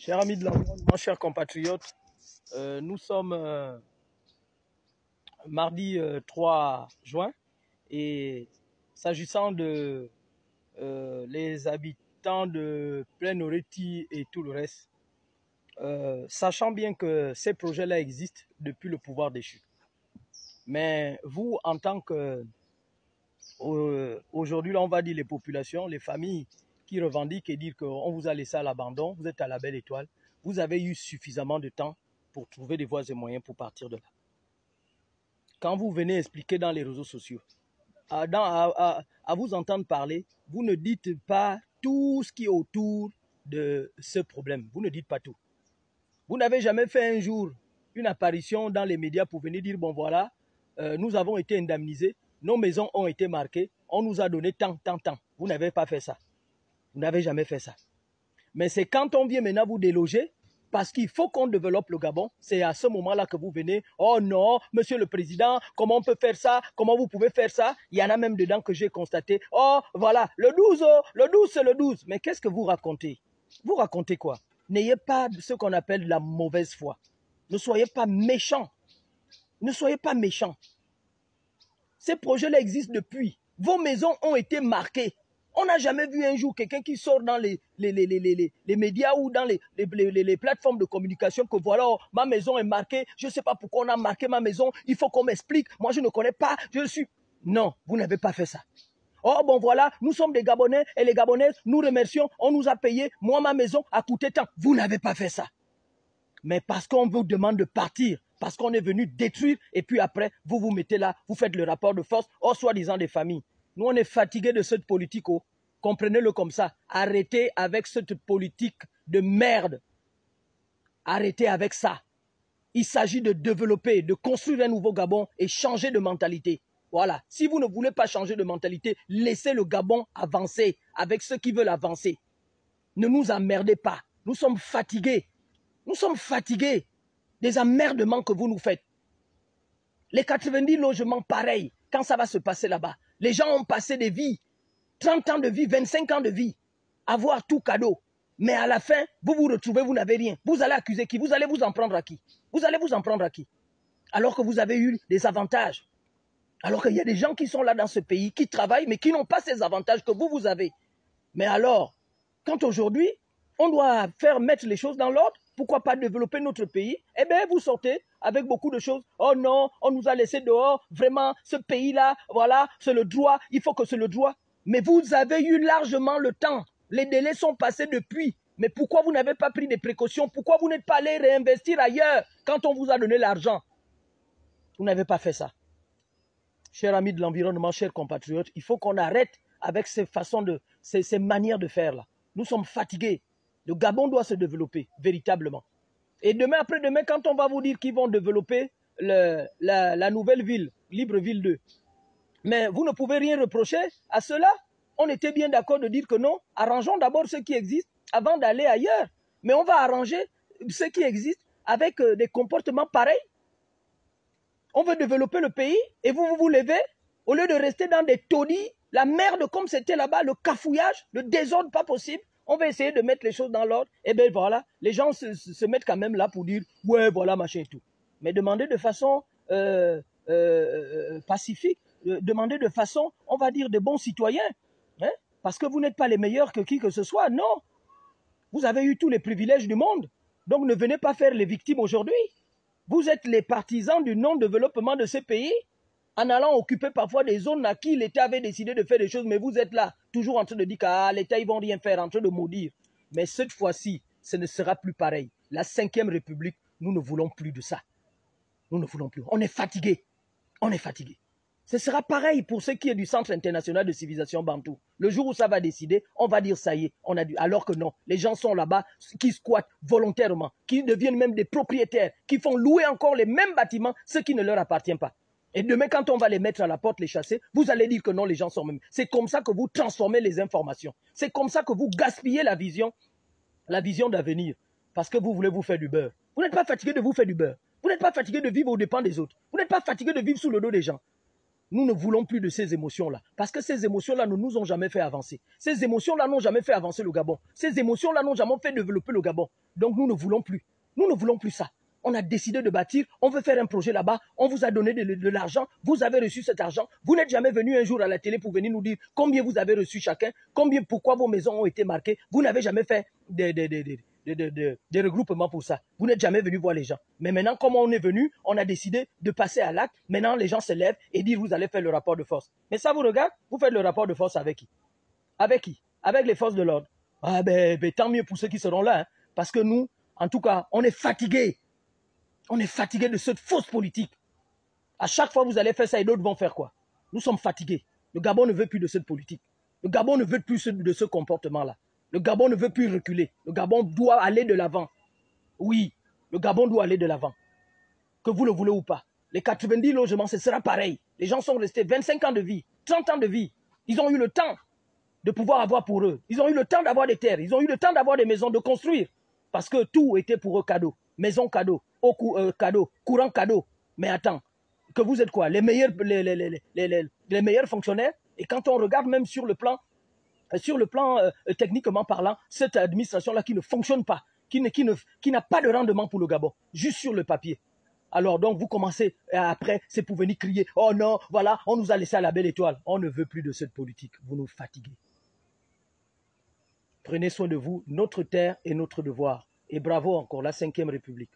Chers amis de l'environnement, chers compatriotes, nous sommes mardi 3 juin et s'agissant de les habitants de Plaine Oreti et tout le reste, sachant bien que ces projets-là existent depuis le pouvoir déchu. Mais vous, en tant que, aujourd'hui, là, on va dire les populations, les familles qui revendiquent et dire qu'on vous a laissé à l'abandon, vous êtes à la belle étoile, vous avez eu suffisamment de temps pour trouver des voies et moyens pour partir de là. Quand vous venez expliquer dans les réseaux sociaux, à vous entendre parler, vous ne dites pas tout ce qui est autour de ce problème. Vous ne dites pas tout. Vous n'avez jamais fait un jour une apparition dans les médias pour venir dire, bon voilà, nous avons été indemnisés, nos maisons ont été marquées, on nous a donné tant. Vous n'avez pas fait ça. Vous n'avez jamais fait ça. Mais c'est quand on vient maintenant vous déloger, parce qu'il faut qu'on développe le Gabon, c'est à ce moment-là que vous venez, oh non, monsieur le président, comment on peut faire ça, comment vous pouvez faire ça, il y en a même dedans que j'ai constaté, oh voilà, le 12, c'est le 12, mais qu'est-ce que vous racontez? Vous racontez quoi? N'ayez pas ce qu'on appelle la mauvaise foi, ne soyez pas méchants, ne soyez pas méchants. Ces projets-là existent depuis, vos maisons ont été marquées. On n'a jamais vu un jour quelqu'un qui sort dans les médias ou dans les plateformes de communication que voilà, oh, ma maison est marquée, je ne sais pas pourquoi on a marqué ma maison, il faut qu'on m'explique, moi je ne connais pas, je suis... Non, vous n'avez pas fait ça. Oh bon voilà, nous sommes des Gabonais et les Gabonaises, nous remercions, on nous a payé, moi ma maison a coûté tant. Vous n'avez pas fait ça. Mais parce qu'on vous demande de partir, parce qu'on est venu détruire, et puis après, vous vous mettez là, vous faites le rapport de force, oh soi-disant des familles. Nous, on est fatigués de cette politique, oh. Comprenez-le comme ça. Arrêtez avec cette politique de merde. Arrêtez avec ça. Il s'agit de développer, de construire un nouveau Gabon et changer de mentalité. Voilà. Si vous ne voulez pas changer de mentalité, laissez le Gabon avancer avec ceux qui veulent avancer. Ne nous emmerdez pas. Nous sommes fatigués. Nous sommes fatigués des emmerdements que vous nous faites. Les 90 logements, pareil, quand ça va se passer là-bas. Les gens ont passé des vies, 30 ans de vie, 25 ans de vie, avoir tout cadeau. Mais à la fin, vous vous retrouvez, vous n'avez rien. Vous allez accuser qui? Vous allez vous en prendre à qui? Vous allez vous en prendre à qui? Alors que vous avez eu des avantages. Alors qu'il y a des gens qui sont là dans ce pays, qui travaillent, mais qui n'ont pas ces avantages que vous avez. Mais alors, quand aujourd'hui, on doit faire mettre les choses dans l'ordre, pourquoi pas développer notre pays? Eh bien, vous sortez avec beaucoup de choses. Oh non, on nous a laissé dehors. Vraiment, ce pays-là, voilà, c'est le droit. Il faut que c'est le droit. Mais vous avez eu largement le temps. Les délais sont passés depuis. Mais pourquoi vous n'avez pas pris des précautions? Pourquoi vous n'êtes pas allé réinvestir ailleurs quand on vous a donné l'argent? Vous n'avez pas fait ça. Chers amis de l'environnement, chers compatriotes, il faut qu'on arrête avec ces façons ces manières de faire là. Nous sommes fatigués. Le Gabon doit se développer, véritablement. Et demain, après-demain, quand on va vous dire qu'ils vont développer la nouvelle ville, Libreville 2, mais vous ne pouvez rien reprocher à cela. On était bien d'accord de dire que non, arrangeons d'abord ce qui existe avant d'aller ailleurs. Mais on va arranger ce qui existe avec des comportements pareils. On veut développer le pays et vous vous levez, au lieu de rester dans des taudis, la merde comme c'était là-bas, le cafouillage, le désordre pas possible. On va essayer de mettre les choses dans l'ordre. Et bien voilà, les gens se mettent quand même là pour dire, ouais, voilà, machin et tout. Mais demandez de façon pacifique, demandez de façon, on va dire, de bons citoyens. Hein? Parce que vous n'êtes pas les meilleurs que qui que ce soit, non. Vous avez eu tous les privilèges du monde. Donc ne venez pas faire les victimes aujourd'hui. Vous êtes les partisans du non-développement de ces pays en allant occuper parfois des zones à qui l'État avait décidé de faire des choses, mais vous êtes là, toujours en train de dire que l'État, ils ne vont rien faire, en train de maudire. Mais cette fois-ci, ce ne sera plus pareil. La 5e République, nous ne voulons plus de ça. Nous ne voulons plus. On est fatigués. On est fatigués. Ce sera pareil pour ce qui est du Centre international de civilisation bantou. Le jour où ça va décider, on va dire ça y est, on a dû. Alors que non, les gens sont là-bas, qui squattent volontairement, qui deviennent même des propriétaires, qui font louer encore les mêmes bâtiments, ce qui ne leur appartient pas. Et demain, quand on va les mettre à la porte, les chasser, vous allez dire que non, les gens sont même. C'est comme ça que vous transformez les informations. C'est comme ça que vous gaspillez la vision d'avenir. Parce que vous voulez vous faire du beurre. Vous n'êtes pas fatigué de vous faire du beurre. Vous n'êtes pas fatigué de vivre aux dépens des autres. Vous n'êtes pas fatigué de vivre sous le dos des gens. Nous ne voulons plus de ces émotions-là. Parce que ces émotions-là ne nous ont jamais fait avancer. Ces émotions-là n'ont jamais fait avancer le Gabon. Ces émotions-là n'ont jamais fait développer le Gabon. Donc nous ne voulons plus. Nous ne voulons plus ça. On a décidé de bâtir, on veut faire un projet là-bas, on vous a donné de l'argent, vous avez reçu cet argent. Vous n'êtes jamais venu un jour à la télé pour venir nous dire combien vous avez reçu chacun, pourquoi vos maisons ont été marquées. Vous n'avez jamais fait des regroupements pour ça. Vous n'êtes jamais venu voir les gens. Mais maintenant, comme on est venu, on a décidé de passer à l'acte. Maintenant, les gens se lèvent et disent vous allez faire le rapport de force. Mais ça vous regarde, vous faites le rapport de force avec qui? Avec qui? Avec les forces de l'ordre. Ah tant mieux pour ceux qui seront là. Hein, parce que nous, en tout cas, on est fatigués. On est fatigués de cette fausse politique. À chaque fois, vous allez faire ça et d'autres vont faire quoi? Nous sommes fatigués. Le Gabon ne veut plus de cette politique. Le Gabon ne veut plus de ce comportement-là. Le Gabon ne veut plus reculer. Le Gabon doit aller de l'avant. Oui, le Gabon doit aller de l'avant. Que vous le voulez ou pas. Les 90 logements, ce sera pareil. Les gens sont restés 25 ans de vie, 30 ans de vie. Ils ont eu le temps de pouvoir avoir pour eux. Ils ont eu le temps d'avoir des terres. Ils ont eu le temps d'avoir des maisons, de construire. Parce que tout était pour eux cadeau. Maison cadeau, cadeau, courant cadeau. Mais attends, que vous êtes quoi? Les meilleurs fonctionnaires? Et quand on regarde même sur le plan techniquement parlant, cette administration-là qui ne fonctionne pas, qui n'a pas de rendement pour le Gabon, juste sur le papier. Alors donc vous commencez, après, c'est pour venir crier, oh non, voilà, on nous a laissé à la belle étoile. On ne veut plus de cette politique, vous nous fatiguez. Prenez soin de vous, notre terre et notre devoir. Et bravo encore, la 5e République.